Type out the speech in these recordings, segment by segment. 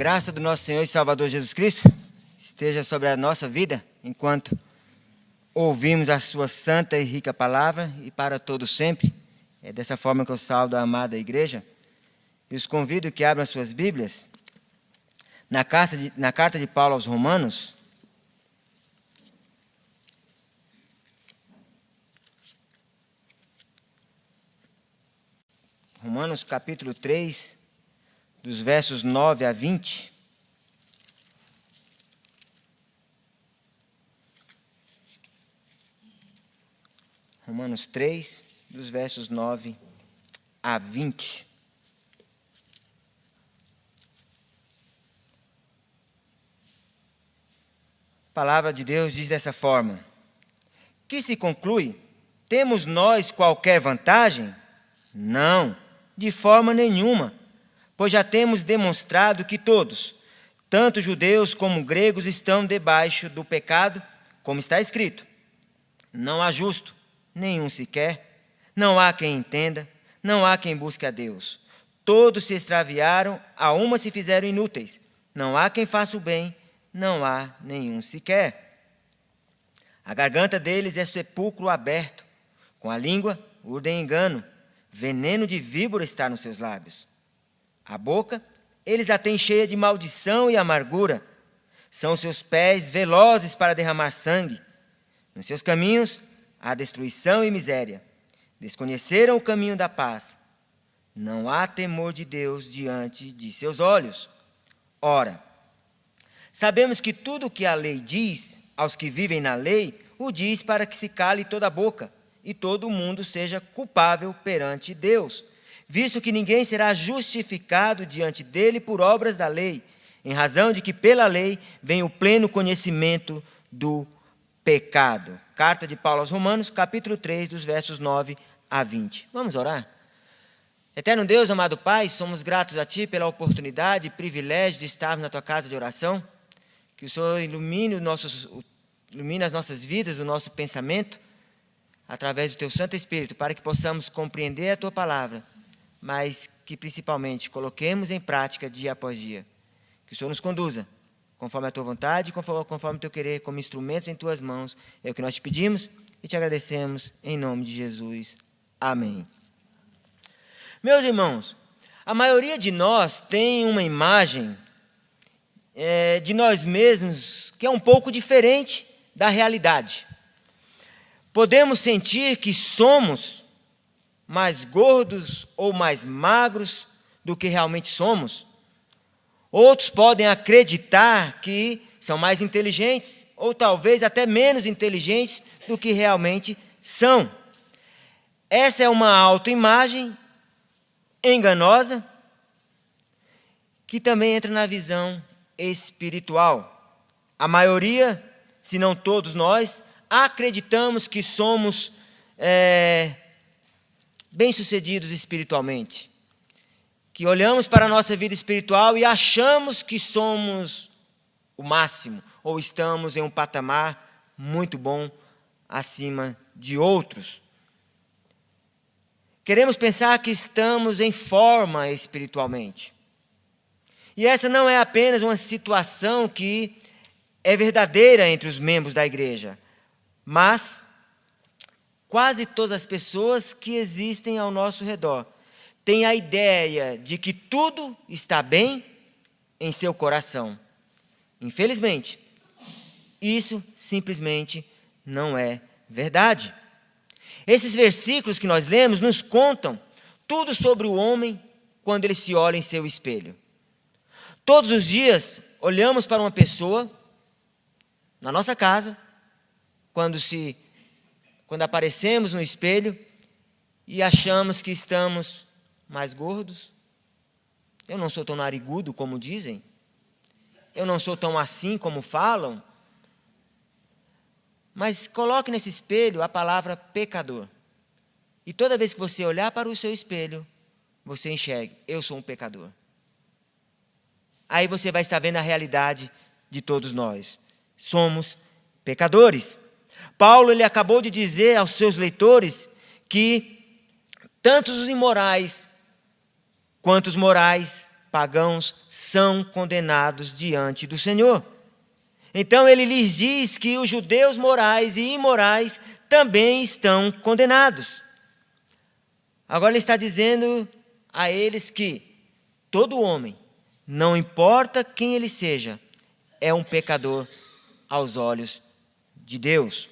graça do nosso Senhor e Salvador Jesus Cristo esteja sobre a nossa vida, enquanto ouvimos a sua santa e rica palavra, e para todos sempre. É dessa forma que eu saúdo a amada igreja. E os convido que abram as suas Bíblias na carta de Paulo aos Romanos. Romanos capítulo 3, dos versos 9 a 20. Romanos 3, dos versos 9 a 20. A palavra de Deus diz dessa forma: que se conclui? Temos nós qualquer vantagem? Não, de forma nenhuma, pois já temos demonstrado que todos, tanto judeus como gregos, estão debaixo do pecado, como está escrito: não há justo, nenhum sequer, não há quem entenda, não há quem busque a Deus. Todos se extraviaram, a uma se fizeram inúteis, não há quem faça o bem, não há nenhum sequer. A garganta deles é sepulcro aberto, com a língua urdem engano, veneno de víbora está nos seus lábios. A boca eles a têm cheia de maldição e amargura, são seus pés velozes para derramar sangue. Nos seus caminhos há destruição e miséria. Desconheceram o caminho da paz. Não há temor de Deus diante de seus olhos. Ora, sabemos que tudo o que a lei diz aos que vivem na lei, o diz para que se cale toda a boca e todo mundo seja culpável perante Deus, visto que ninguém será justificado diante dele por obras da lei, em razão de que pela lei vem o pleno conhecimento do pecado. Carta de Paulo aos Romanos, capítulo 3, dos versos 9 a 20. Vamos orar? Eterno Deus, amado Pai, somos gratos a Ti pela oportunidade e privilégio de estarmos na Tua casa de oração. Que o Senhor ilumine as nossas vidas, o nosso pensamento, através do Teu Santo Espírito, para que possamos compreender a Tua palavra, mas que principalmente coloquemos em prática dia após dia. Que o Senhor nos conduza conforme a Tua vontade, conforme o Teu querer, como instrumentos em Tuas mãos. É o que nós te pedimos e te agradecemos em nome de Jesus. Amém. Meus irmãos, a maioria de nós tem uma imagem de nós mesmos que é um pouco diferente da realidade. Podemos sentir que somos mais gordos ou mais magros do que realmente somos. Outros podem acreditar que são mais inteligentes, ou talvez até menos inteligentes do que realmente são. Essa é uma autoimagem enganosa, que também entra na visão espiritual. A maioria, se não todos nós, acreditamos que somos bem-sucedidos espiritualmente. Que olhamos para a nossa vida espiritual e achamos que somos o máximo, ou estamos em um patamar muito bom acima de outros. Queremos pensar que estamos em forma espiritualmente. E essa não é apenas uma situação que é verdadeira entre os membros da igreja, mas quase todas as pessoas que existem ao nosso redor têm a ideia de que tudo está bem em seu coração. Infelizmente, isso simplesmente não é verdade. Esses versículos que nós lemos nos contam tudo sobre o homem quando ele se olha em seu espelho. Todos os dias olhamos para uma pessoa na nossa casa, quando aparecemos no espelho e achamos que estamos mais gordos. Eu não sou tão narigudo como dizem. Eu não sou tão assim como falam. Mas coloque nesse espelho a palavra pecador. E toda vez que você olhar para o seu espelho, você enxergue: eu sou um pecador. Aí você vai estar vendo a realidade de todos nós. Somos pecadores. Paulo ele acabou de dizer aos seus leitores que tanto os imorais quanto os morais pagãos são condenados diante do Senhor. Então ele lhes diz que os judeus morais e imorais também estão condenados. Agora ele está dizendo a eles que todo homem, não importa quem ele seja, é um pecador aos olhos de Deus.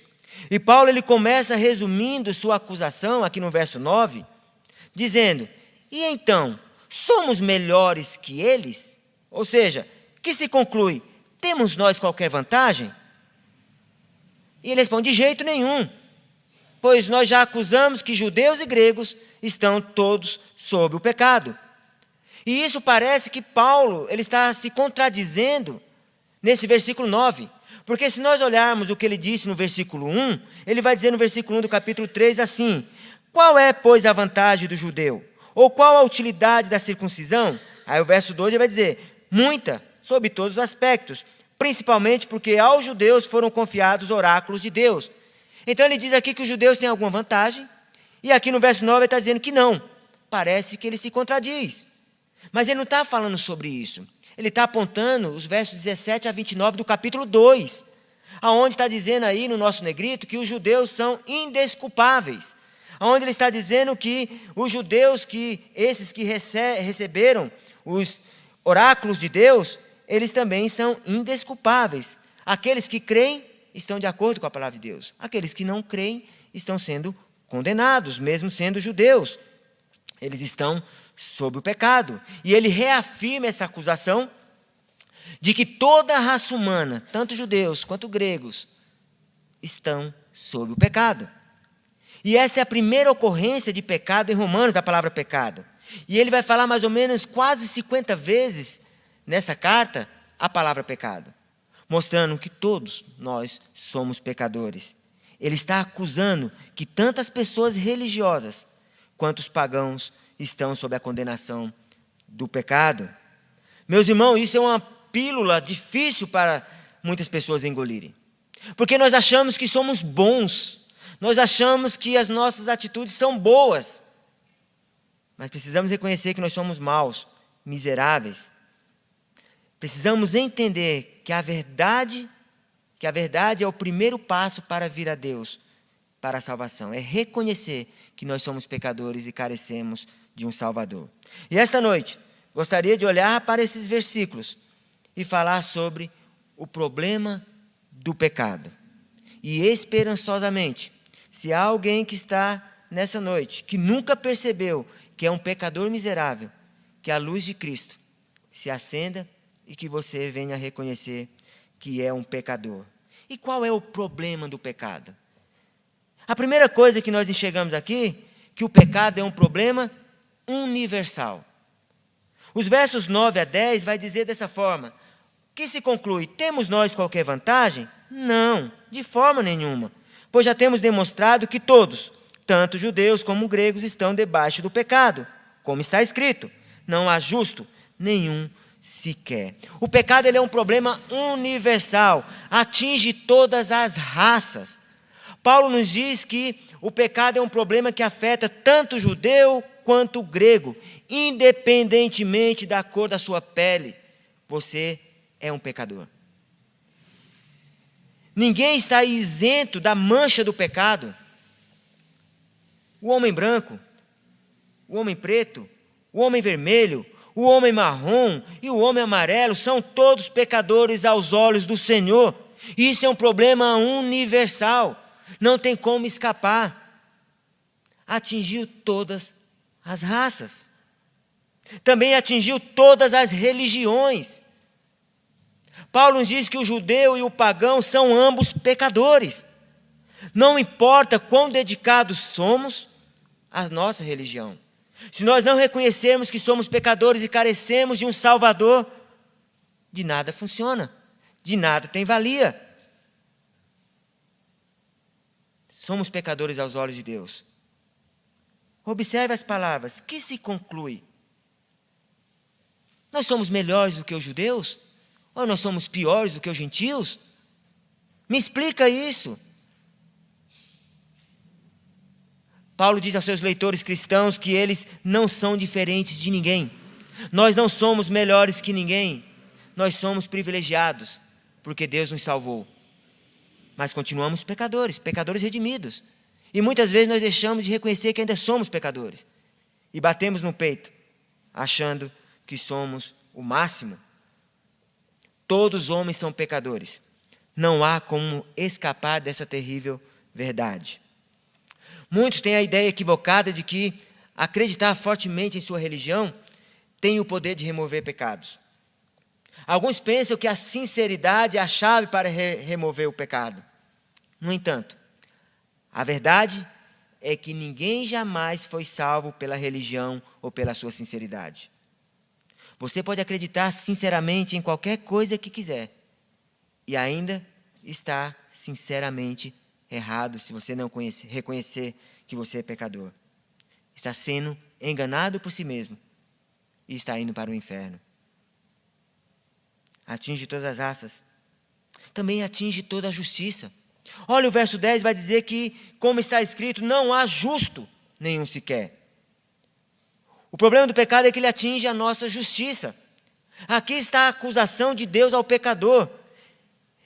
E Paulo ele começa resumindo sua acusação aqui no verso 9, dizendo: e então, somos melhores que eles? Ou seja, que se conclui, temos nós qualquer vantagem? E ele responde: de jeito nenhum, pois nós já acusamos que judeus e gregos estão todos sob o pecado. E isso parece que Paulo ele está se contradizendo nesse versículo 9. Porque se nós olharmos o que ele disse no versículo 1, ele vai dizer no versículo 1 do capítulo 3 assim: qual é, pois, a vantagem do judeu? Ou qual a utilidade da circuncisão? Aí o verso 2 ele vai dizer: muita, sob todos os aspectos, principalmente porque aos judeus foram confiados os oráculos de Deus. Então ele diz aqui que os judeus têm alguma vantagem, e aqui no verso 9 ele está dizendo que não. Parece que ele se contradiz. Mas ele não está falando sobre isso. Ele está apontando os versos 17 a 29 do capítulo 2, aonde está dizendo aí no nosso negrito que os judeus são indesculpáveis. Onde ele está dizendo que os judeus, esses que receberam os oráculos de Deus, eles também são indesculpáveis. Aqueles que creem estão de acordo com a palavra de Deus. Aqueles que não creem estão sendo condenados, mesmo sendo judeus. Eles estão sob o pecado. E ele reafirma essa acusação de que toda a raça humana, tanto judeus quanto gregos, estão sob o pecado. E essa é a primeira ocorrência de pecado em Romanos, da palavra pecado. E ele vai falar mais ou menos quase 50 vezes nessa carta a palavra pecado, mostrando que todos nós somos pecadores. Ele está acusando que tanto as pessoas religiosas quanto os pagãos estão sob a condenação do pecado. Meus irmãos, isso é uma pílula difícil para muitas pessoas engolirem. Porque nós achamos que somos bons, nós achamos que as nossas atitudes são boas, mas precisamos reconhecer que nós somos maus, miseráveis. Precisamos entender que a verdade é o primeiro passo para vir a Deus, para a salvação. É reconhecer que nós somos pecadores e carecemos de um Salvador. E esta noite, gostaria de olhar para esses versículos e falar sobre o problema do pecado. E esperançosamente, se há alguém que está nessa noite, que nunca percebeu que é um pecador miserável, que a luz de Cristo se acenda e que você venha a reconhecer que é um pecador. E qual é o problema do pecado? A primeira coisa que nós enxergamos aqui, que o pecado é um problema universal. Os versos 9 a 10 vai dizer dessa forma: que se conclui, temos nós qualquer vantagem? Não, de forma nenhuma, pois já temos demonstrado que todos, tanto judeus como gregos, estão debaixo do pecado, como está escrito: não há justo nenhum sequer. O pecado ele é um problema universal, atinge todas as raças. Paulo nos diz que o pecado é um problema que afeta tanto o judeu quanto o grego, independentemente da cor da sua pele, você é um pecador. Ninguém está isento da mancha do pecado. O homem branco, o homem preto, o homem vermelho, o homem marrom e o homem amarelo são todos pecadores aos olhos do Senhor. Isso é um problema universal, não tem como escapar. Atingiu todas as raças, também atingiu todas as religiões. Paulo nos diz que o judeu e o pagão são ambos pecadores. Não importa quão dedicados somos à nossa religião. Se nós não reconhecermos que somos pecadores e carecemos de um Salvador, de nada funciona, de nada tem valia. Somos pecadores aos olhos de Deus. Observe as palavras, que se conclui? Nós somos melhores do que os judeus? Ou nós somos piores do que os gentios? Me explica isso. Paulo diz aos seus leitores cristãos que eles não são diferentes de ninguém. Nós não somos melhores que ninguém. Nós somos privilegiados, porque Deus nos salvou. Mas continuamos pecadores, pecadores redimidos. E muitas vezes nós deixamos de reconhecer que ainda somos pecadores. E batemos no peito, achando que somos o máximo. Todos os homens são pecadores. Não há como escapar dessa terrível verdade. Muitos têm a ideia equivocada de que acreditar fortemente em sua religião tem o poder de remover pecados. Alguns pensam que a sinceridade é a chave para remover o pecado. No entanto, a verdade é que ninguém jamais foi salvo pela religião ou pela sua sinceridade. Você pode acreditar sinceramente em qualquer coisa que quiser e ainda estar sinceramente errado se você não reconhecer que você é pecador. Está sendo enganado por si mesmo e está indo para o inferno. Atinge todas as raças. Também atinge toda a justiça. Olha, o verso 10 vai dizer que, como está escrito, não há justo nenhum sequer. O problema do pecado é que ele atinge a nossa justiça. Aqui está a acusação de Deus ao pecador.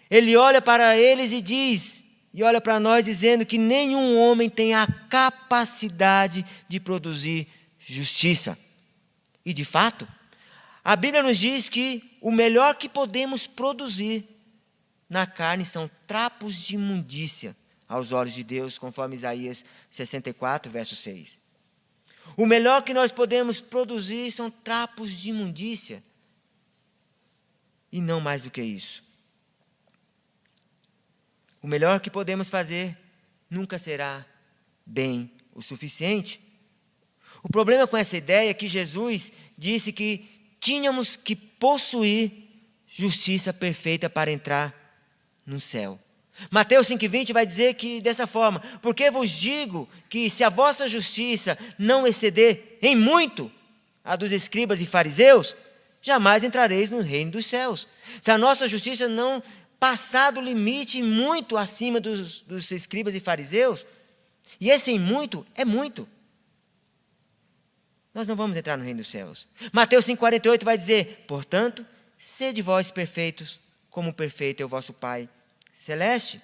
Ele olha para eles e diz, e olha para nós dizendo que nenhum homem tem a capacidade de produzir justiça. E de fato, a Bíblia nos diz que o melhor que podemos produzir na carne são trapos de imundícia aos olhos de Deus, conforme Isaías 64, verso 6. O melhor que nós podemos produzir são trapos de imundícia. E não mais do que isso. O melhor que podemos fazer nunca será bem o suficiente. O problema com essa ideia é que Jesus disse que tínhamos que possuir justiça perfeita para entrar no céu. Mateus 5,20 vai dizer que dessa forma: porque vos digo que se a vossa justiça não exceder em muito a dos escribas e fariseus, jamais entrareis no reino dos céus. Se a nossa justiça não passar do limite muito acima dos escribas e fariseus, e esse em muito é muito, nós não vamos entrar no reino dos céus. Mateus 5,48 vai dizer: portanto, sede vós perfeitos, como perfeito é o vosso Pai celeste.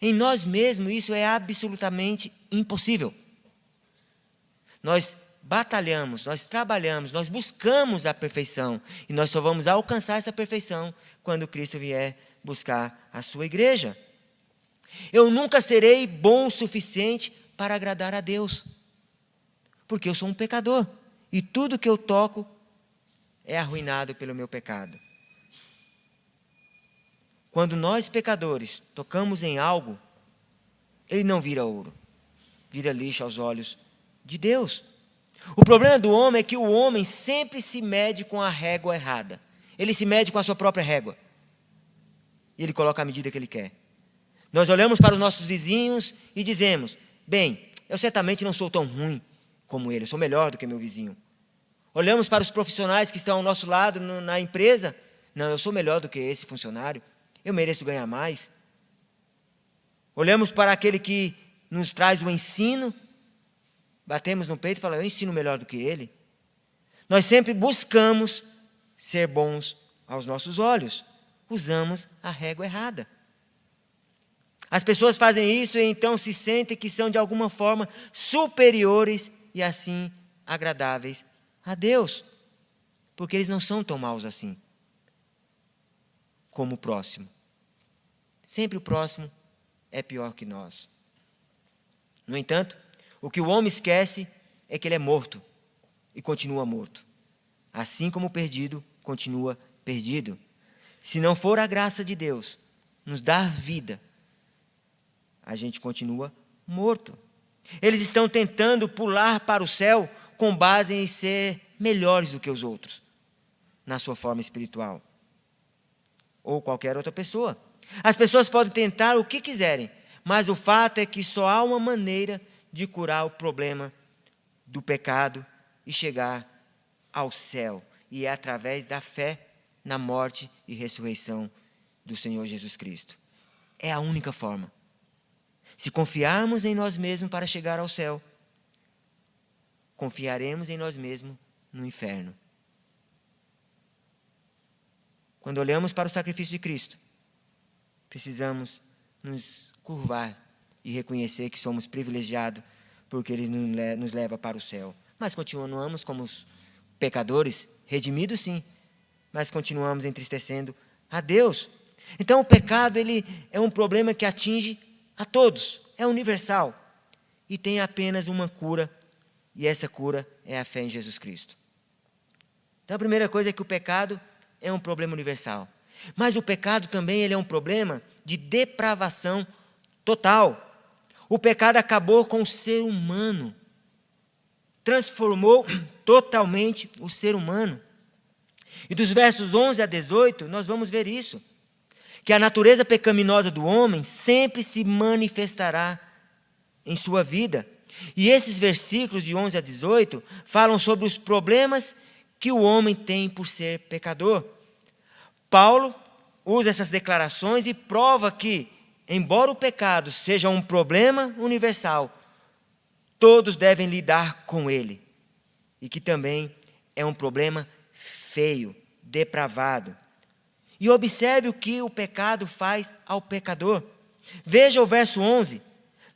Em nós mesmos isso é absolutamente impossível. Nós batalhamos, nós trabalhamos, nós buscamos a perfeição, e nós só vamos alcançar essa perfeição quando Cristo vier buscar a sua igreja. Eu nunca serei bom o suficiente para agradar a Deus, porque eu sou um pecador, e tudo que eu toco é arruinado pelo meu pecado. Quando nós, pecadores, tocamos em algo, ele não vira ouro, vira lixo aos olhos de Deus. O problema do homem é que o homem sempre se mede com a régua errada. Ele se mede com a sua própria régua. E ele coloca a medida que ele quer. Nós olhamos para os nossos vizinhos e dizemos: bem, eu certamente não sou tão ruim como ele, eu sou melhor do que meu vizinho. Olhamos para os profissionais que estão ao nosso lado na empresa: não, eu sou melhor do que esse funcionário, eu mereço ganhar mais. Olhamos para aquele que nos traz o ensino, batemos no peito e falamos: eu ensino melhor do que ele. Nós sempre buscamos ser bons aos nossos olhos, usamos a régua errada. As pessoas fazem isso e então se sentem que são de alguma forma superiores e assim agradáveis a Deus, porque eles não são tão maus assim como o próximo. Sempre o próximo é pior que nós. No entanto, o que o homem esquece é que ele é morto e continua morto. Assim como o perdido continua perdido. Se não for a graça de Deus nos dar vida, a gente continua morto. Eles estão tentando pular para o céu com base em ser melhores do que os outros, na sua forma espiritual. Ou qualquer outra pessoa. As pessoas podem tentar o que quiserem, mas o fato é que só há uma maneira de curar o problema do pecado e chegar ao céu. E é através da fé na morte e ressurreição do Senhor Jesus Cristo. É a única forma. Se confiarmos em nós mesmos para chegar ao céu, confiaremos em nós mesmos no inferno. quando olhamos para o sacrifício de Cristo, precisamos nos curvar e reconhecer que somos privilegiados porque Ele nos leva para o céu. Mas continuamos como pecadores, redimidos sim, mas continuamos entristecendo a Deus. Então o pecado ele é um problema que atinge a todos, é universal e tem apenas uma cura, e essa cura é a fé em Jesus Cristo. Então a primeira coisa é que o pecado é um problema universal, mas o pecado também ele é um problema de depravação total. O pecado acabou com o ser humano, transformou totalmente o ser humano. E dos versos 11 a 18, nós vamos ver isso, que a natureza pecaminosa do homem sempre se manifestará em sua vida. E esses versículos de 11 a 18 falam sobre os problemas que o homem tem por ser pecador. Paulo usa essas declarações e prova que, embora o pecado seja um problema universal, todos devem lidar com ele. E que também é um problema feio, depravado. E observe o que o pecado faz ao pecador. Veja o verso 11.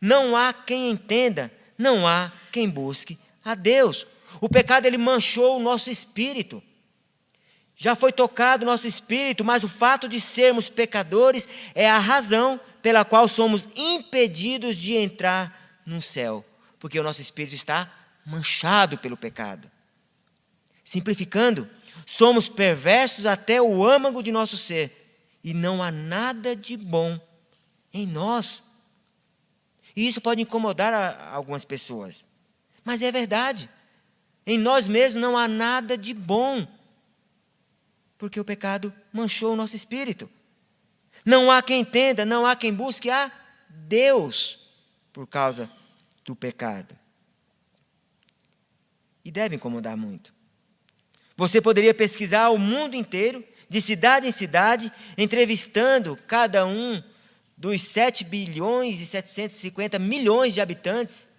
Não há quem entenda, não há quem busque a Deus. O pecado ele manchou o nosso espírito. Já foi tocado o nosso espírito, mas o fato de sermos pecadores é a razão pela qual somos impedidos de entrar no céu, porque o nosso espírito está manchado pelo pecado. Simplificando, somos perversos até o âmago de nosso ser, e não há nada de bom em nós. E isso pode incomodar algumas pessoas, mas é verdade. Em nós mesmos não há nada de bom, porque o pecado manchou o nosso espírito. Não há quem entenda, não há quem busque a Deus por causa do pecado. E deve incomodar muito. Você poderia pesquisar o mundo inteiro, de cidade em cidade, entrevistando cada um dos 7 bilhões e 750 milhões de habitantes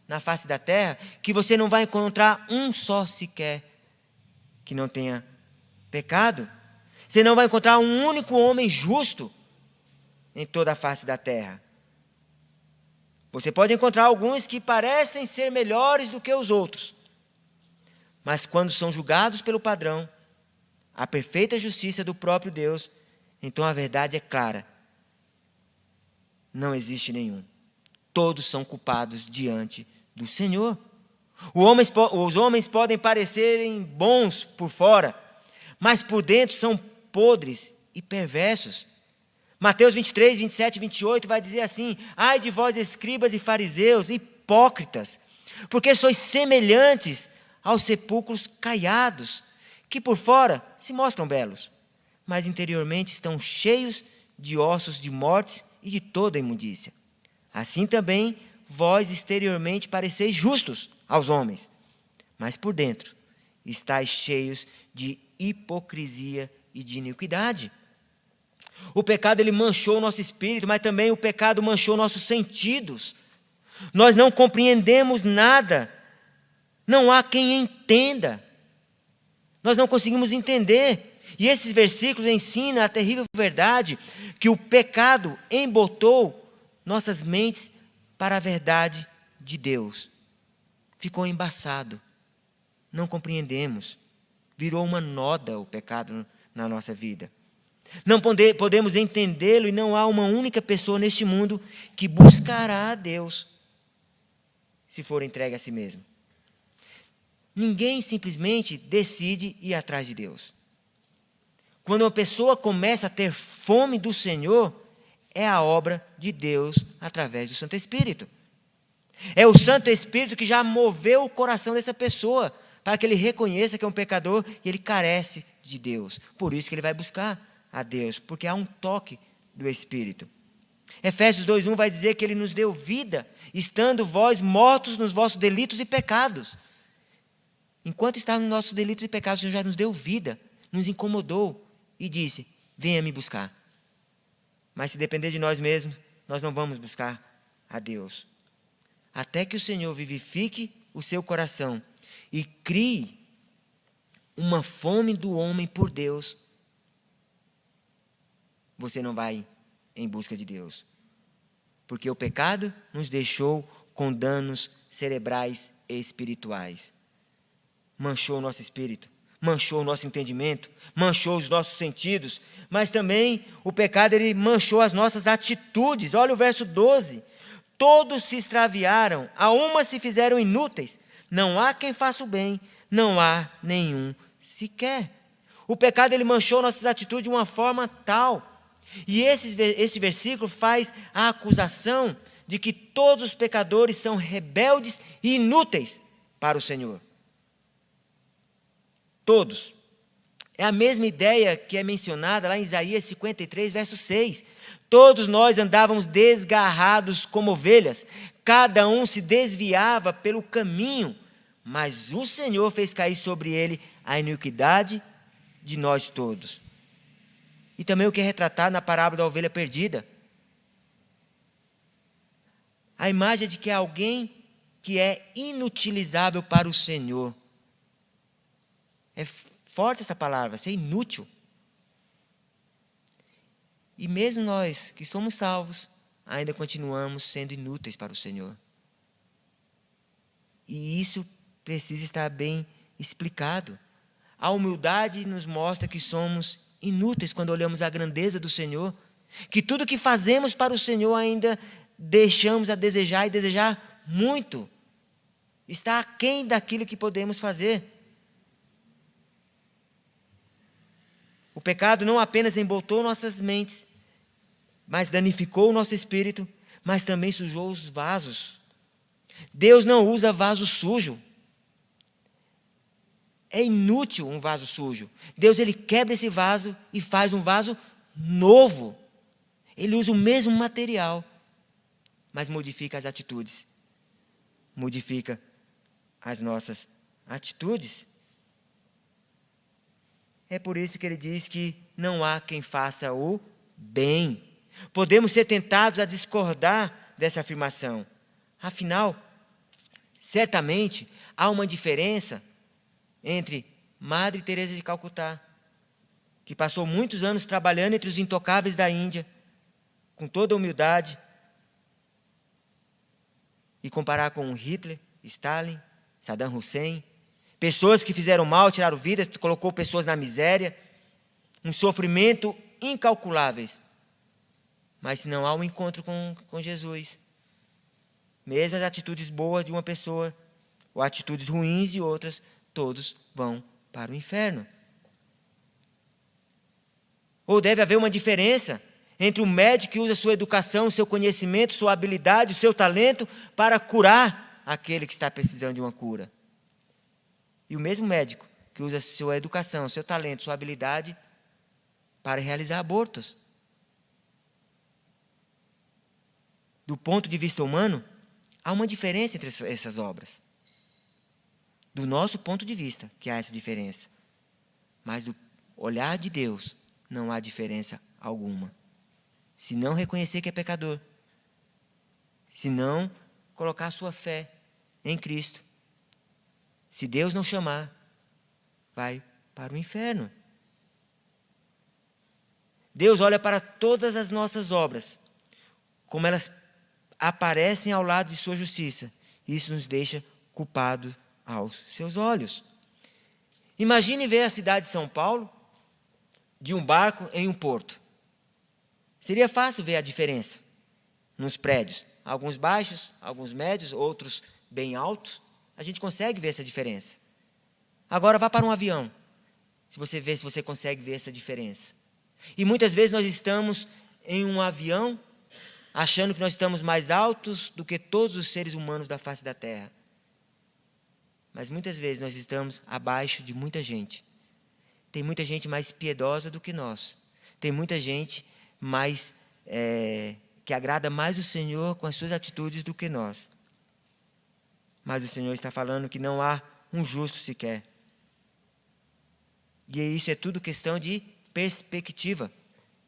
na face da terra, que você não vai encontrar um só sequer que não tenha pecado. Você não vai encontrar um único homem justo em toda a face da terra. Você pode encontrar alguns que parecem ser melhores do que os outros, mas quando são julgados pelo padrão, a perfeita justiça do próprio Deus, então a verdade é clara. Não existe nenhum. Todos são culpados diante do Senhor. Os homens podem parecerem bons por fora, mas por dentro são podres e perversos. Mateus 23, 27 e 28 vai dizer assim: ai de vós, escribas e fariseus, hipócritas, porque sois semelhantes aos sepulcros caiados, que por fora se mostram belos, mas interiormente estão cheios de ossos de mortes e de toda imundícia. Assim também vós exteriormente pareceis justos aos homens, mas por dentro estáis cheios de hipocrisia e de iniquidade. O pecado ele manchou o nosso espírito, mas também o pecado manchou nossos sentidos. Nós não compreendemos nada. Não há quem entenda. Nós não conseguimos entender. E esses versículos ensinam a terrível verdade que o pecado embotou nossas mentes para a verdade de Deus. Ficou embaçado. Não compreendemos. Virou uma noda o pecado na nossa vida. Não podemos entendê-lo e não há uma única pessoa neste mundo que buscará a Deus se for entregue a si mesmo. Ninguém simplesmente decide ir atrás de Deus. Quando uma pessoa começa a ter fome do Senhor, é a obra de Deus através do Santo Espírito. É o Santo Espírito que já moveu o coração dessa pessoa para que ele reconheça que é um pecador e ele carece de Deus. Por isso que ele vai buscar a Deus, porque há um toque do Espírito. Efésios 2:1 vai dizer que ele nos deu vida, estando vós mortos nos vossos delitos e pecados. Enquanto estávamos nos nossos delitos e pecados, o Senhor já nos deu vida, nos incomodou e disse: venha me buscar. Mas se depender de nós mesmos, nós não vamos buscar a Deus. Até que o Senhor vivifique o seu coração e crie uma fome do homem por Deus, você não vai em busca de Deus. Porque o pecado nos deixou com danos cerebrais e espirituais. Manchou o nosso espírito, manchou o nosso entendimento, manchou os nossos sentidos, mas também o pecado ele manchou as nossas atitudes. Olha o verso 12. Todos se extraviaram, a uma se fizeram inúteis. Não há quem faça o bem, não há nenhum sequer. O pecado ele manchou nossas atitudes de uma forma tal. E esse versículo faz a acusação de que todos os pecadores são rebeldes e inúteis para o Senhor. Todos. É a mesma ideia que é mencionada lá em Isaías 53, verso 6. Todos nós andávamos desgarrados como ovelhas, cada um se desviava pelo caminho, mas o Senhor fez cair sobre ele a iniquidade de nós todos. E também o que é retratado na parábola da ovelha perdida. A imagem de que é alguém que é inutilizável para o Senhor. É forte essa palavra, ser inútil. E mesmo nós que somos salvos, ainda continuamos sendo inúteis para o Senhor. E isso precisa estar bem explicado. A humildade nos mostra que somos inúteis quando olhamos a grandeza do Senhor, que tudo que fazemos para o Senhor ainda deixamos a desejar e desejar muito. Está aquém daquilo que podemos fazer. O pecado não apenas emboltou nossas mentes, mas danificou o nosso espírito, mas também sujou os vasos. Deus não usa vaso sujo. É inútil um vaso sujo. Deus ele quebra esse vaso e faz um vaso novo. Ele usa o mesmo material, mas modifica as atitudes. Modifica as nossas atitudes. É por isso que ele diz que não há quem faça o bem. Podemos ser tentados a discordar dessa afirmação. Afinal, certamente há uma diferença entre Madre Teresa de Calcutá, que passou muitos anos trabalhando entre os intocáveis da Índia, com toda a humildade, e comparar com Hitler, Stalin, Saddam Hussein, pessoas que fizeram mal, tiraram vidas, colocou pessoas na miséria, um sofrimento incalculáveis. Mas se não há um encontro com Jesus, mesmo as atitudes boas de uma pessoa, ou atitudes ruins de outras, todos vão para o inferno. Ou deve haver uma diferença entre o médico que usa sua educação, seu conhecimento, sua habilidade, o seu talento para curar aquele que está precisando de uma cura. E o mesmo médico que usa sua educação, seu talento, sua habilidade para realizar abortos. Do ponto de vista humano, há uma diferença entre essas obras. Do nosso ponto de vista, que há essa diferença. Mas do olhar de Deus, não há diferença alguma. Se não reconhecer que é pecador, se não colocar sua fé em Cristo, se Deus não chamar, vai para o inferno. Deus olha para todas as nossas obras, como elas aparecem ao lado de sua justiça. Isso nos deixa culpados aos seus olhos. Imagine ver a cidade de São Paulo de um barco em um porto. Seria fácil ver a diferença nos prédios. Alguns baixos, alguns médios, outros bem altos. A gente consegue ver essa diferença. Agora vá para um avião. Se você consegue ver essa diferença. E muitas vezes nós estamos em um avião achando que nós estamos mais altos do que todos os seres humanos da face da terra. Mas muitas vezes nós estamos abaixo de muita gente. Tem muita gente mais piedosa do que nós. Tem muita gente mais que agrada mais o Senhor com as suas atitudes do que nós. Mas o Senhor está falando que não há um justo sequer. E isso é tudo questão de perspectiva.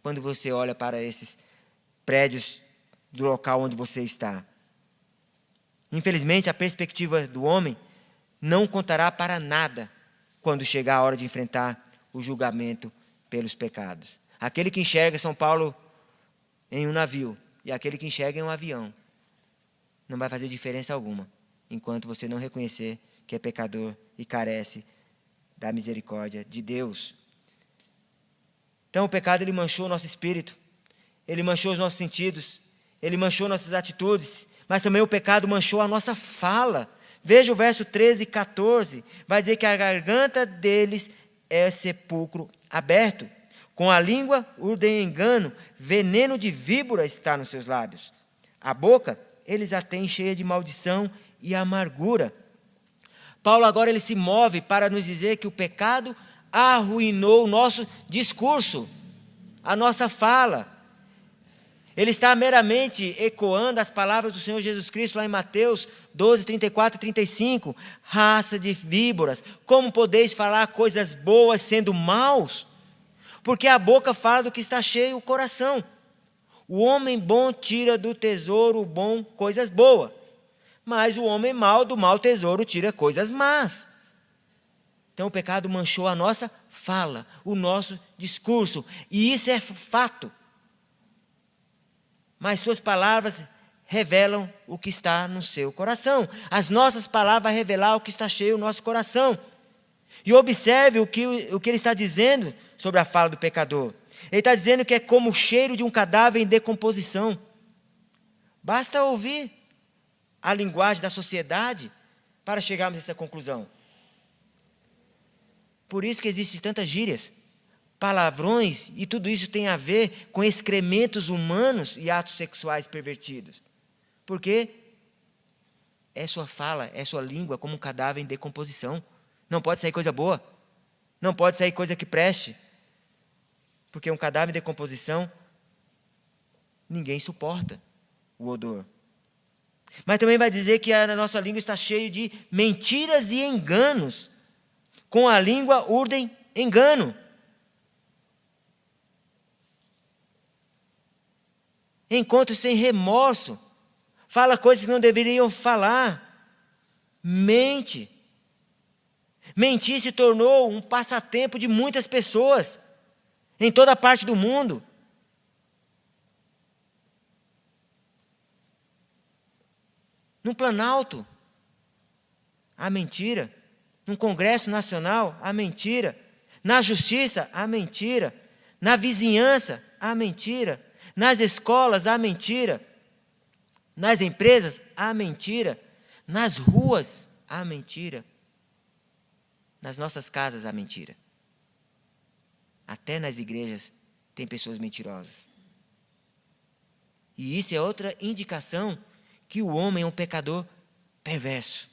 Quando você olha para esses prédios do local onde você está. Infelizmente, a perspectiva do homem não contará para nada quando chegar a hora de enfrentar o julgamento pelos pecados. Aquele que enxerga São Paulo em um navio e aquele que enxerga em um avião não vai fazer diferença alguma, enquanto você não reconhecer que é pecador e carece da misericórdia de Deus. Então o pecado, ele manchou o nosso espírito, ele manchou os nossos sentidos, ele manchou nossas atitudes, mas também o pecado manchou a nossa fala. Veja o verso 13 e 14, vai dizer que a garganta deles é sepulcro aberto, com a língua urdem engano, veneno de víbora está nos seus lábios. A boca eles a têm cheia de maldição e amargura. Paulo agora ele se move para nos dizer que o pecado arruinou o nosso discurso, a nossa fala. Ele está meramente ecoando as palavras do Senhor Jesus Cristo lá em Mateus 12, 34 e 35. Raça de víboras, como podeis falar coisas boas sendo maus? Porque a boca fala do que está cheio o coração. O homem bom tira do tesouro bom coisas boas, mas o homem mau do mau tesouro tira coisas más. Então o pecado manchou a nossa fala, o nosso discurso, e isso é fato. Mas suas palavras revelam o que está no seu coração. As nossas palavras vão revelar o que está cheio no nosso coração. E observe o que ele está dizendo sobre a fala do pecador. Ele está dizendo que é como o cheiro de um cadáver em decomposição. Basta ouvir a linguagem da sociedade para chegarmos a essa conclusão. Por isso que existem tantas gírias, palavrões, e tudo isso tem a ver com excrementos humanos e atos sexuais pervertidos. Porque é sua fala, é sua língua como um cadáver em decomposição. Não pode sair coisa boa, não pode sair coisa que preste. Porque um cadáver em decomposição, ninguém suporta o odor. Mas também vai dizer que a nossa língua está cheia de mentiras e enganos. Com a língua urdem engano. Encontro sem remorso. Fala coisas que não deveriam falar. Mente. Mentir se tornou um passatempo de muitas pessoas, em toda parte do mundo. No Planalto, a mentira. No Congresso Nacional, a mentira. Na Justiça, a mentira. Na vizinhança, a mentira. Nas escolas, a mentira. Nas empresas, a mentira. Nas ruas, a mentira. Nas nossas casas, a mentira. Até nas igrejas tem pessoas mentirosas. E isso é outra indicação que o homem é um pecador perverso.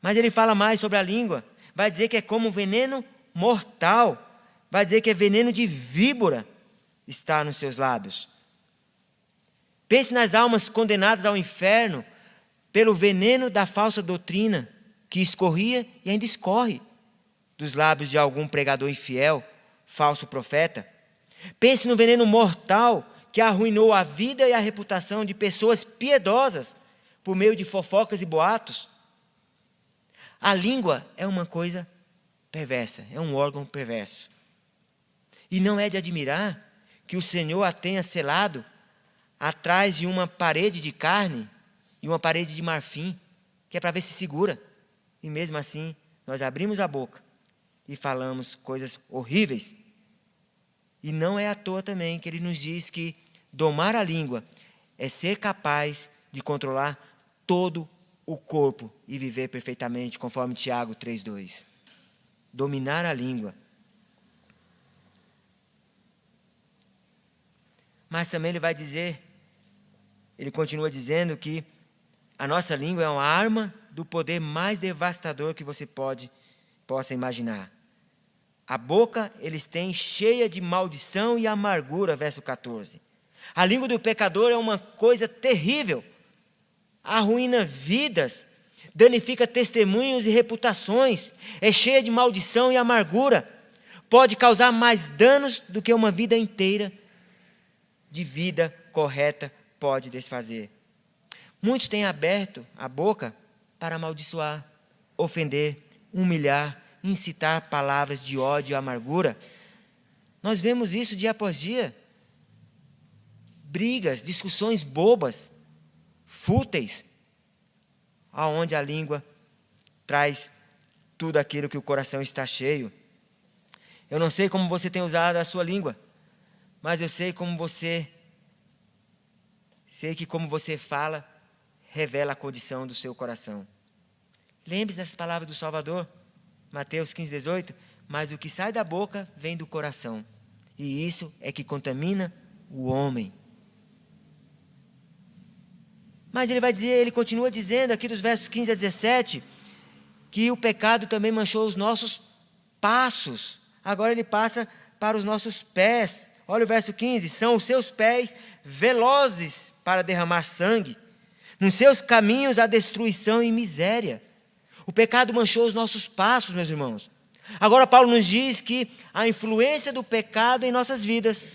Mas ele fala mais sobre a língua. Vai dizer que é como um veneno mortal. Vai dizer que é veneno de víbora está nos seus lábios. Pense nas almas condenadas ao inferno pelo veneno da falsa doutrina que escorria e ainda escorre dos lábios de algum pregador infiel, falso profeta. Pense no veneno mortal que arruinou a vida e a reputação de pessoas piedosas por meio de fofocas e boatos. A língua é uma coisa perversa, é um órgão perverso. E não é de admirar que o Senhor a tenha selado atrás de uma parede de carne e uma parede de marfim, que é para ver se segura. E mesmo assim, nós abrimos a boca e falamos coisas horríveis. E não é à toa também que ele nos diz que domar a língua é ser capaz de controlar todo o corpo e viver perfeitamente, conforme Tiago 3,2. Dominar a língua. Mas também ele vai dizer, ele continua dizendo que a nossa língua é uma arma do poder mais devastador que você possa imaginar. A boca eles têm cheia de maldição e amargura, verso 14. A língua do pecador é uma coisa terrível. Arruína vidas, danifica testemunhos e reputações, é cheia de maldição e amargura, pode causar mais danos do que uma vida inteira de vida correta pode desfazer. Muitos têm aberto a boca para amaldiçoar, ofender, humilhar, incitar palavras de ódio e amargura. Nós vemos isso dia após dia. Brigas, discussões bobas, fúteis, aonde a língua traz tudo aquilo que o coração está cheio. Eu não sei como você tem usado a sua língua, mas eu sei que como você fala, revela a condição do seu coração. Lembre-se dessas palavras do Salvador, Mateus 15:18, mas o que sai da boca vem do coração, e isso é que contamina o homem. Mas ele continua dizendo aqui dos versos 15 a 17, que o pecado também manchou os nossos passos. Agora ele passa para os nossos pés. Olha o verso 15, são os seus pés velozes para derramar sangue. Nos seus caminhos há destruição e miséria. O pecado manchou os nossos passos, meus irmãos. Agora Paulo nos diz que a influência do pecado em nossas vidas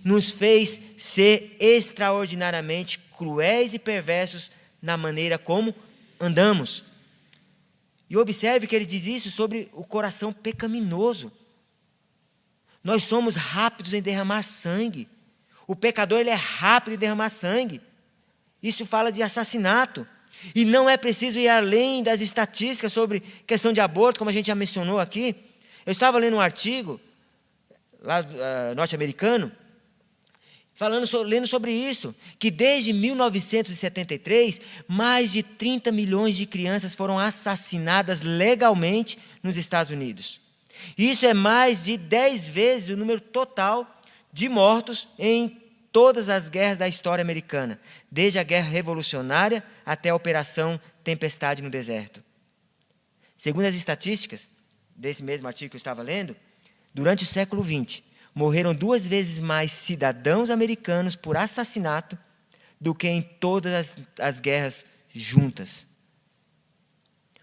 nos fez ser extraordinariamente cruéis e perversos na maneira como andamos. E observe que ele diz isso sobre o coração pecaminoso. Nós somos rápidos em derramar sangue. O pecador ele é rápido em derramar sangue. Isso fala de assassinato. E não é preciso ir além das estatísticas sobre questão de aborto, como a gente já mencionou aqui. Eu estava lendo um artigo lá norte-americano, lendo sobre isso, que desde 1973, mais de 30 milhões de crianças foram assassinadas legalmente nos Estados Unidos. Isso é mais de 10 vezes o número total de mortos em todas as guerras da história americana, desde a Guerra Revolucionária até a Operação Tempestade no Deserto. Segundo as estatísticas desse mesmo artigo que eu estava lendo, durante o século XX, morreram 2 vezes mais cidadãos americanos por assassinato do que em todas as guerras juntas.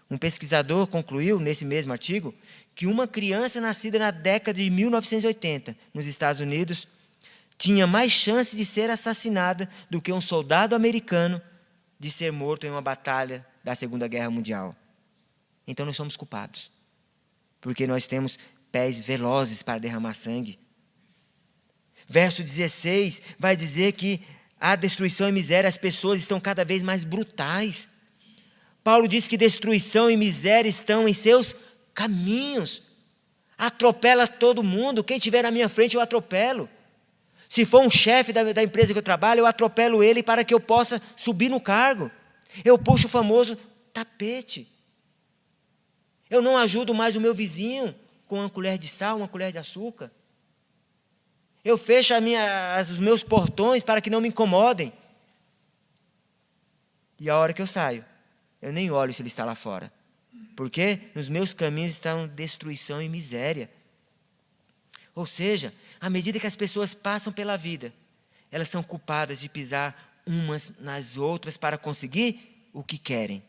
Um pesquisador concluiu, nesse mesmo artigo, que uma criança nascida na década de 1980, nos Estados Unidos, tinha mais chance de ser assassinada do que um soldado americano de ser morto em uma batalha da Segunda Guerra Mundial. Então nós somos culpados, porque nós temos pés velozes para derramar sangue. Verso 16 vai dizer que há destruição e miséria, as pessoas estão cada vez mais brutais. Paulo diz que destruição e miséria estão em seus caminhos. Atropela todo mundo, quem estiver na minha frente eu atropelo. Se for um chefe da empresa que eu trabalho, eu atropelo ele para que eu possa subir no cargo. Eu puxo o famoso tapete. Eu não ajudo mais o meu vizinho com uma colher de sal, uma colher de açúcar. Eu fecho os meus portões para que não me incomodem. E a hora que eu saio, eu nem olho se ele está lá fora. Porque nos meus caminhos estão destruição e miséria. Ou seja, à medida que as pessoas passam pela vida, elas são culpadas de pisar umas nas outras para conseguir o que querem.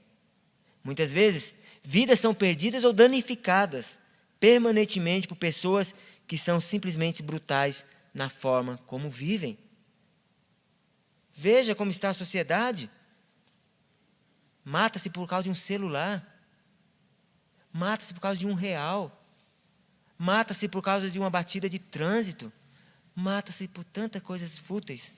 Muitas vezes, vidas são perdidas ou danificadas permanentemente por pessoas que são simplesmente brutais na forma como vivem. Veja como está a sociedade. Mata-se por causa de um celular. Mata-se por causa de R$1. Mata-se por causa de uma batida de trânsito. Mata-se por tantas coisas fúteis.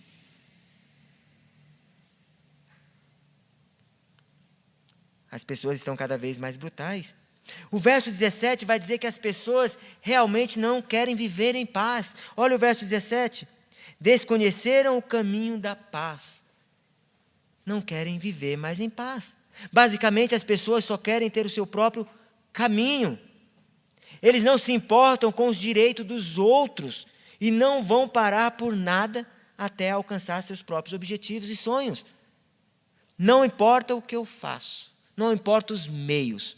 As pessoas estão cada vez mais brutais. O verso 17 vai dizer que as pessoas realmente não querem viver em paz. Olha o verso 17. Desconheceram o caminho da paz. Não querem viver mais em paz. Basicamente, as pessoas só querem ter o seu próprio caminho. Eles não se importam com os direitos dos outros e não vão parar por nada até alcançar seus próprios objetivos e sonhos. Não importa o que eu faço, não importa os meios.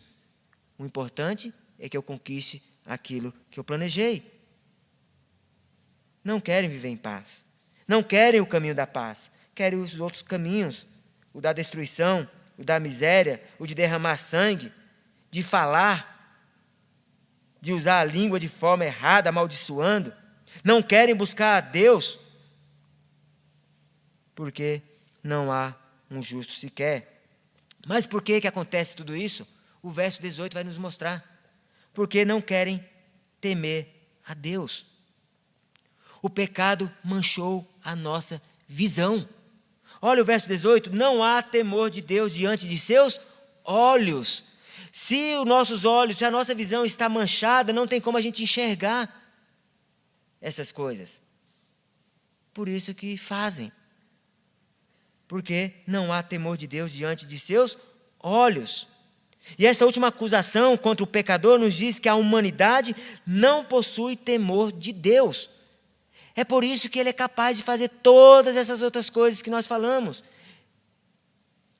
O importante é que eu conquiste aquilo que eu planejei. Não querem viver em paz. Não querem o caminho da paz. Querem os outros caminhos. O da destruição, o da miséria, o de derramar sangue, de falar, de usar a língua de forma errada, amaldiçoando. Não querem buscar a Deus, porque não há um justo sequer. Mas por que acontece tudo isso? O verso 18 vai nos mostrar. Porque não querem temer a Deus. O pecado manchou a nossa visão. Olha o verso 18: não há temor de Deus diante de seus olhos. Se os nossos olhos, se a nossa visão está manchada, não tem como a gente enxergar essas coisas. Por isso que fazem. Porque não há temor de Deus diante de seus olhos. E essa última acusação contra o pecador nos diz que a humanidade não possui temor de Deus. É por isso que ele é capaz de fazer todas essas outras coisas que nós falamos.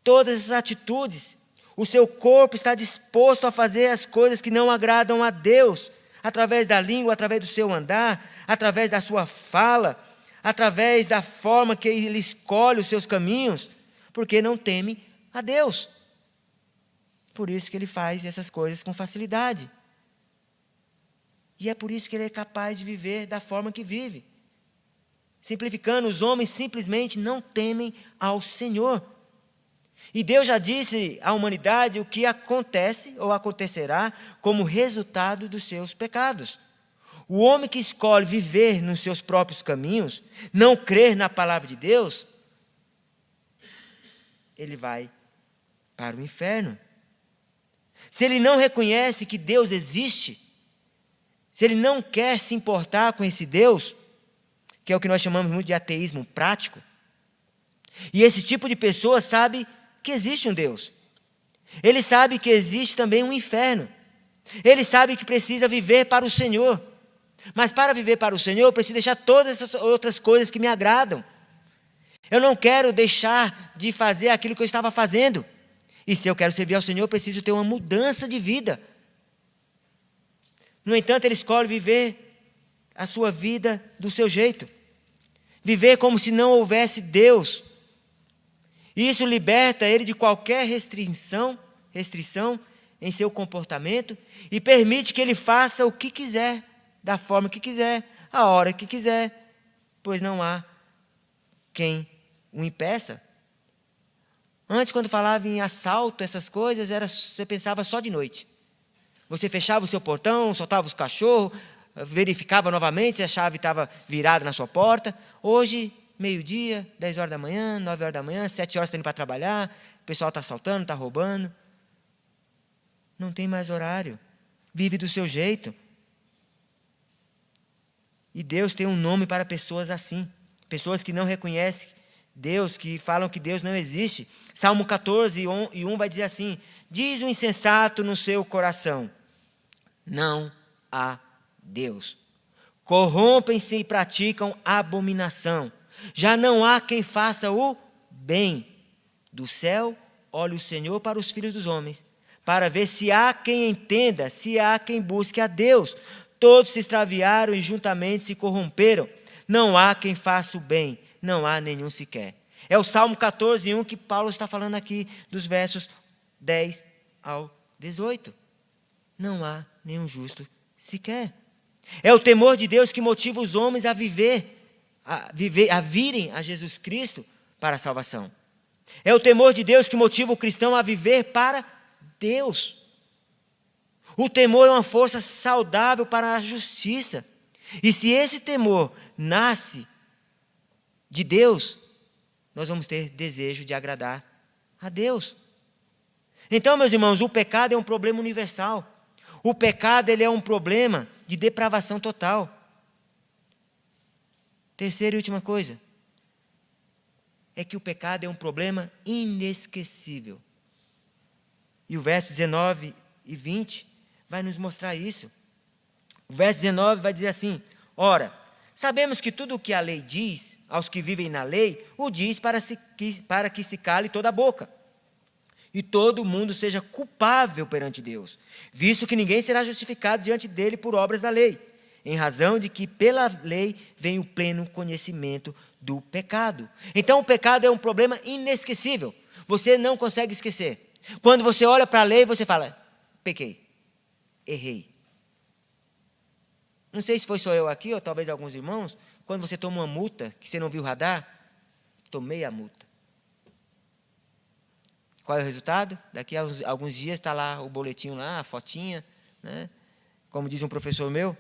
Todas essas atitudes. O seu corpo está disposto a fazer as coisas que não agradam a Deus, através da língua, através do seu andar, através da sua fala, através da forma que ele escolhe os seus caminhos, porque não teme a Deus. Por isso que ele faz essas coisas com facilidade. E é por isso que ele é capaz de viver da forma que vive. Simplificando, os homens simplesmente não temem ao Senhor. E Deus já disse à humanidade o que acontece ou acontecerá como resultado dos seus pecados. O homem que escolhe viver nos seus próprios caminhos, não crer na palavra de Deus, ele vai para o inferno. Se ele não reconhece que Deus existe, se ele não quer se importar com esse Deus, que é o que nós chamamos muito de ateísmo prático, e esse tipo de pessoa sabe que existe um Deus. Ele sabe que existe também um inferno. Ele sabe que precisa viver para o Senhor. Mas para viver para o Senhor, eu preciso deixar todas essas outras coisas que me agradam. Eu não quero deixar de fazer aquilo que eu estava fazendo. E se eu quero servir ao Senhor, eu preciso ter uma mudança de vida. No entanto, ele escolhe viver a sua vida do seu jeito. Viver como se não houvesse Deus. Isso liberta ele de qualquer restrição em seu comportamento e permite que ele faça o que quiser, da forma que quiser, a hora que quiser, pois não há quem o impeça. Antes, quando falava em assalto, essas coisas, você pensava só de noite. Você fechava o seu portão, soltava os cachorros, verificava novamente se a chave estava virada na sua porta. Hoje, meio-dia, 10 horas da manhã, 9 horas da manhã, 7 horas está indo para trabalhar, o pessoal está assaltando, está roubando. Não tem mais horário. Vive do seu jeito. E Deus tem um nome para pessoas assim. Pessoas que não reconhecem Deus, que falam que Deus não existe. Salmo 14, 1 vai dizer assim: diz o insensato no seu coração, não há Deus. Corrompem-se e praticam abominação. Já não há quem faça o bem. Do céu olha o Senhor para os filhos dos homens, para ver se há quem entenda, se há quem busque a Deus. Todos se extraviaram e juntamente se corromperam. Não há quem faça o bem, não há nenhum sequer. É o Salmo 14, 1 que Paulo está falando aqui, dos versos 10 ao 18. Não há nenhum justo sequer. É o temor de Deus que motiva os homens a virem a Jesus Cristo para a salvação. É o temor de Deus que motiva o cristão a viver para Deus. O temor é uma força saudável para a justiça. E se esse temor nasce de Deus, nós vamos ter desejo de agradar a Deus. Então, meus irmãos, o pecado é um problema universal. O pecado, ele é um problema de depravação total. Terceira e última coisa, é que o pecado é um problema inesquecível. E o verso 19 e 20 vai nos mostrar isso. O verso 19 vai dizer assim: ora, sabemos que tudo o que a lei diz aos que vivem na lei, o diz para que se cale toda a boca, e todo mundo seja culpável perante Deus, visto que ninguém será justificado diante dele por obras da lei, em razão de que pela lei vem o pleno conhecimento do pecado. Então o pecado é um problema inesquecível, você não consegue esquecer. Quando você olha para a lei, você fala: pequei, errei. Não sei se foi só eu aqui, ou talvez alguns irmãos, quando você toma uma multa, que você não viu o radar, tomei a multa. Qual é o resultado? Daqui a alguns dias está lá o boletim, lá, a fotinha, né? Como diz um professor meu,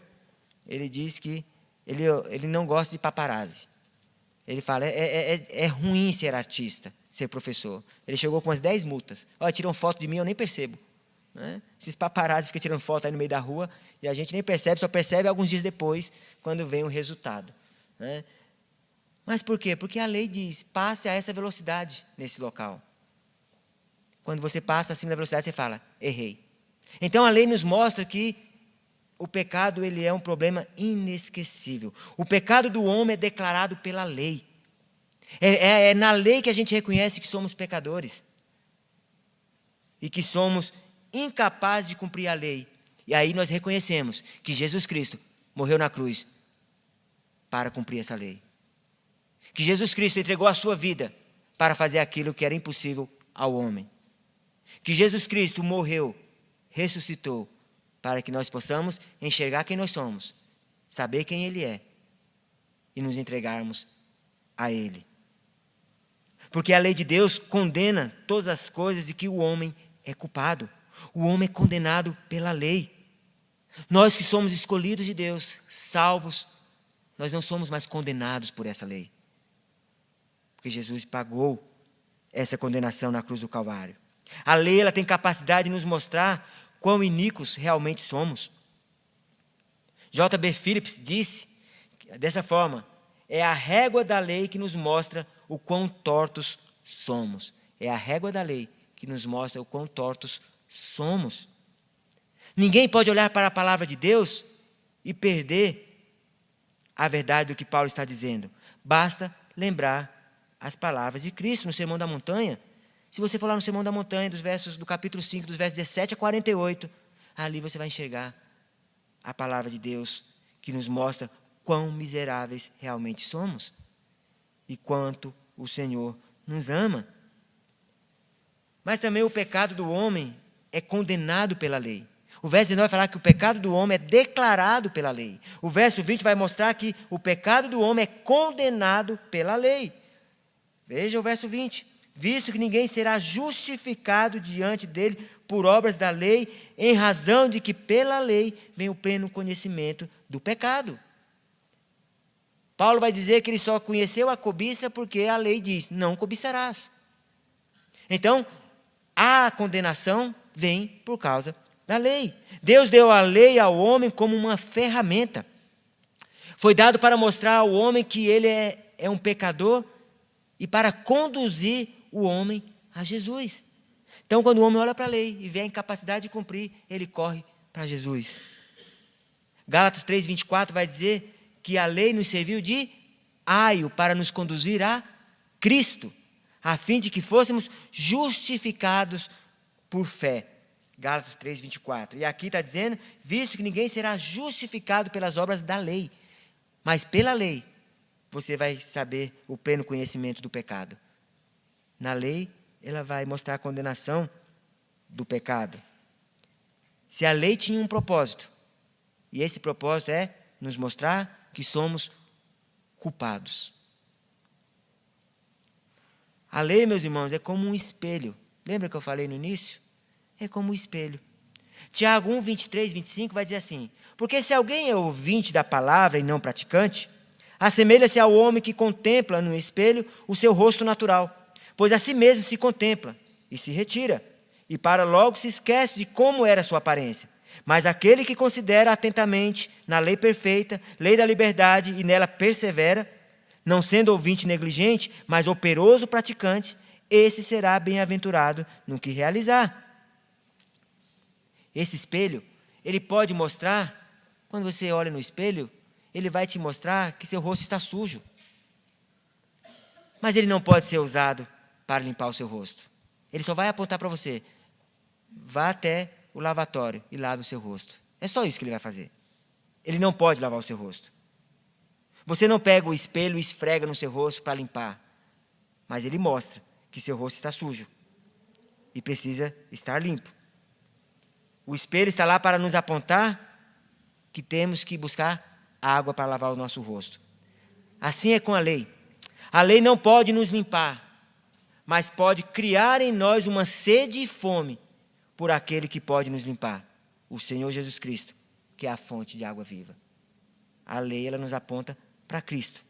ele diz que ele não gosta de paparazzi. Ele fala, é ruim ser artista, ser professor. Ele chegou com umas 10 multas. Olha, tiram foto de mim, eu nem percebo. Né? Esses paparazzi ficam tirando foto aí no meio da rua e a gente nem percebe, só percebe alguns dias depois, quando vem o resultado. Né? Mas por quê? Porque a lei diz, passe a essa velocidade nesse local. Quando você passa acima da velocidade, você fala, errei. Então a lei nos mostra que o pecado ele é um problema inesquecível. O pecado do homem é declarado pela lei. É na lei que a gente reconhece que somos pecadores. E que somos incapazes de cumprir a lei. E aí nós reconhecemos que Jesus Cristo morreu na cruz para cumprir essa lei. Que Jesus Cristo entregou a sua vida para fazer aquilo que era impossível ao homem. Que Jesus Cristo morreu, ressuscitou, para que nós possamos enxergar quem nós somos, saber quem Ele é e nos entregarmos a Ele. Porque a lei de Deus condena todas as coisas de que o homem é culpado. O homem é condenado pela lei. Nós que somos escolhidos de Deus, salvos, nós não somos mais condenados por essa lei. Porque Jesus pagou essa condenação na cruz do Calvário. A lei ela tem capacidade de nos mostrar quão iníquos realmente somos. J.B. Phillips disse dessa forma, é a régua da lei que nos mostra o quão tortos somos. É a régua da lei que nos mostra o quão tortos somos. Ninguém pode olhar para a palavra de Deus e perder a verdade do que Paulo está dizendo. Basta lembrar as palavras de Cristo no Sermão da Montanha. Se você for lá no Sermão da Montanha, do capítulo 5, dos versos 17 a 48, ali você vai enxergar a palavra de Deus que nos mostra quão miseráveis realmente somos e quanto o Senhor nos ama. Mas também o pecado do homem é condenado pela lei. O verso 19 vai falar que o pecado do homem é declarado pela lei. O verso 20 vai mostrar que o pecado do homem é condenado pela lei. Veja o verso 20. Visto que ninguém será justificado diante dele por obras da lei, em razão de que pela lei vem o pleno conhecimento do pecado. Paulo vai dizer que ele só conheceu a cobiça porque a lei diz, não cobiçarás. Então, a condenação vem por causa da lei. Deus deu a lei ao homem como uma ferramenta. Foi dado para mostrar ao homem que ele é um pecador e para conduzir o homem a Jesus. Então, quando o homem olha para a lei e vê a incapacidade de cumprir, ele corre para Jesus. Gálatas 3:24 vai dizer que a lei nos serviu de aio para nos conduzir a Cristo, a fim de que fôssemos justificados por fé. Gálatas 3:24. E aqui está dizendo, visto que ninguém será justificado pelas obras da lei, mas pela lei você vai saber o pleno conhecimento do pecado. Na lei, ela vai mostrar a condenação do pecado. Se a lei tinha um propósito, e esse propósito é nos mostrar que somos culpados. A lei, meus irmãos, é como um espelho. Lembra que eu falei no início? É como um espelho. Tiago 1:23-25 vai dizer assim, porque se alguém é ouvinte da palavra e não praticante, assemelha-se ao homem que contempla no espelho o seu rosto natural, pois a si mesmo se contempla e se retira, e para logo se esquece de como era a sua aparência. Mas aquele que considera atentamente na lei perfeita, lei da liberdade, e nela persevera, não sendo ouvinte negligente, mas operoso praticante, esse será bem-aventurado no que realizar. Esse espelho, ele pode mostrar, quando você olha no espelho, ele vai te mostrar que seu rosto está sujo. Mas ele não pode ser usado para limpar o seu rosto. Ele só vai apontar para você, vá até o lavatório e lave o seu rosto. É só isso que ele vai fazer. Ele não pode lavar o seu rosto. Você não pega o espelho e esfrega no seu rosto para limpar, mas ele mostra que seu rosto está sujo e precisa estar limpo. O espelho está lá para nos apontar que temos que buscar água para lavar o nosso rosto. Assim é com a lei. A lei não pode nos limpar, mas pode criar em nós uma sede e fome por aquele que pode nos limpar, o Senhor Jesus Cristo, que é a fonte de água viva. A lei, ela nos aponta para Cristo.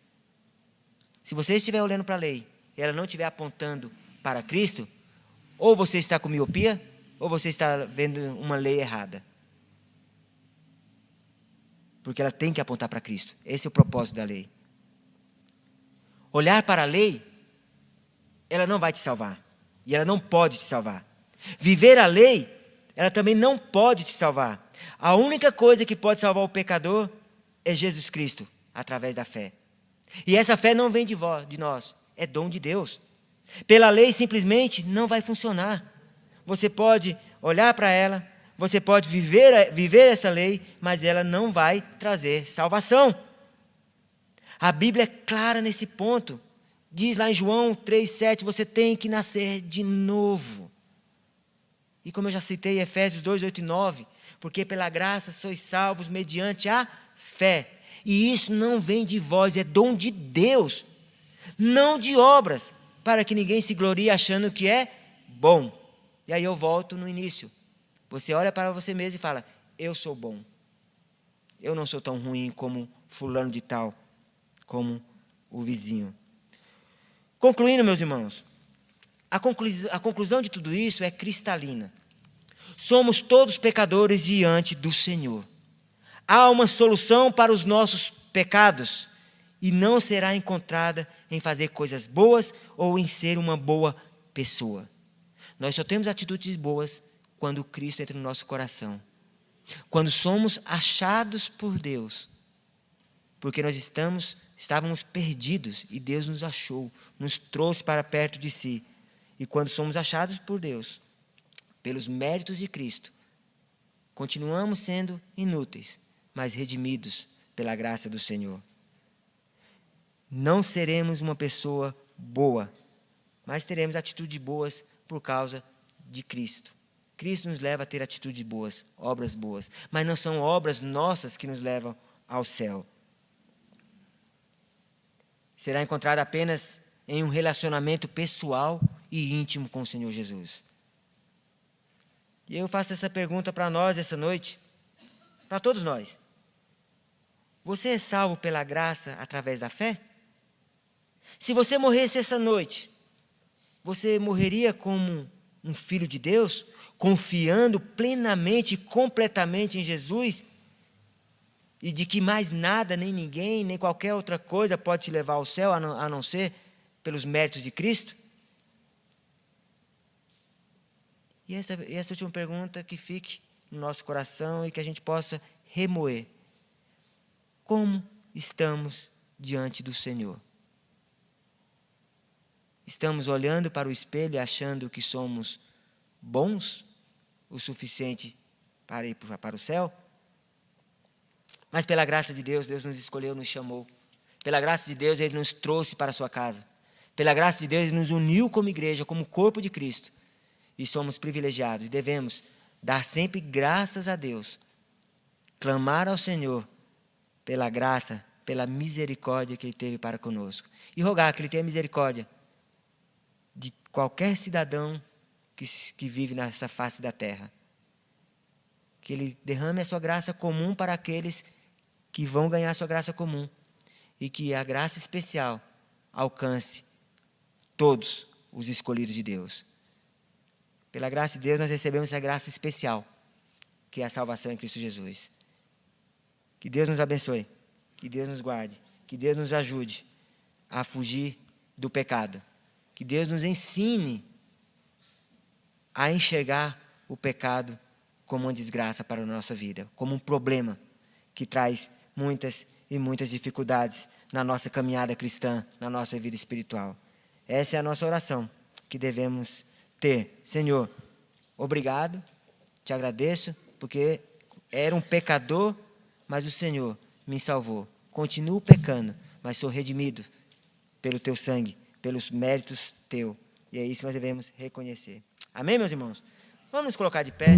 Se você estiver olhando para a lei e ela não estiver apontando para Cristo, ou você está com miopia, ou você está vendo uma lei errada. Porque ela tem que apontar para Cristo. Esse é o propósito da lei. Olhar para a lei, ela não vai te salvar. E ela não pode te salvar. Viver a lei, ela também não pode te salvar. A única coisa que pode salvar o pecador é Jesus Cristo, através da fé. E essa fé não vem de nós, é dom de Deus. Pela lei simplesmente não vai funcionar. Você pode olhar para ela, você pode viver essa lei, mas ela não vai trazer salvação. A Bíblia é clara nesse ponto. Diz lá em João 3,7, você tem que nascer de novo. E como eu já citei, Efésios 2, 8 e 9, porque pela graça sois salvos mediante a fé. E isso não vem de vós, é dom de Deus, não de obras, para que ninguém se glorie achando que é bom. E aí eu volto no início. Você olha para você mesmo e fala, eu sou bom. Eu não sou tão ruim como fulano de tal, como o vizinho. Concluindo, meus irmãos, a conclusão de tudo isso é cristalina. Somos todos pecadores diante do Senhor. Há uma solução para os nossos pecados e não será encontrada em fazer coisas boas ou em ser uma boa pessoa. Nós só temos atitudes boas quando Cristo entra no nosso coração. Quando somos achados por Deus. Porque nós estávamos perdidos e Deus nos achou, nos trouxe para perto de si. E quando somos achados por Deus, pelos méritos de Cristo, continuamos sendo inúteis, mas redimidos pela graça do Senhor. Não seremos uma pessoa boa, mas teremos atitudes boas por causa de Cristo. Cristo nos leva a ter atitudes boas, obras boas, mas não são obras nossas que nos levam ao céu. Será encontrada apenas em um relacionamento pessoal e íntimo com o Senhor Jesus. E eu faço essa pergunta para nós essa noite, para todos nós. Você é salvo pela graça através da fé? Se você morresse essa noite, você morreria como um filho de Deus, confiando plenamente e completamente em Jesus, e de que mais nada, nem ninguém, nem qualquer outra coisa pode te levar ao céu, a não ser pelos méritos de Cristo? E essa última pergunta que fique no nosso coração e que a gente possa remoer. Como estamos diante do Senhor? Estamos olhando para o espelho e achando que somos bons o suficiente para ir para o céu? Mas pela graça de Deus, Deus nos escolheu, nos chamou. Pela graça de Deus, Ele nos trouxe para a sua casa. Pela graça de Deus, Ele nos uniu como igreja, como corpo de Cristo. E somos privilegiados e devemos dar sempre graças a Deus. Clamar ao Senhor pela graça, pela misericórdia que Ele teve para conosco. E rogar que Ele tenha misericórdia de qualquer cidadão que vive nessa face da terra. Que Ele derrame a sua graça comum para aqueles que vão ganhar a sua graça comum. E que a graça especial alcance todos os escolhidos de Deus. Pela graça de Deus, nós recebemos essa graça especial, que é a salvação em Cristo Jesus. Que Deus nos abençoe, que Deus nos guarde, que Deus nos ajude a fugir do pecado. Que Deus nos ensine a enxergar o pecado como uma desgraça para a nossa vida, como um problema que traz muitas e muitas dificuldades na nossa caminhada cristã, na nossa vida espiritual. Essa é a nossa oração que devemos ter. Senhor, obrigado, te agradeço, porque era um pecador, mas o Senhor me salvou. Continuo pecando, mas sou redimido pelo teu sangue, pelos méritos teu. E é isso que nós devemos reconhecer. Amém, meus irmãos? Vamos nos colocar de pé.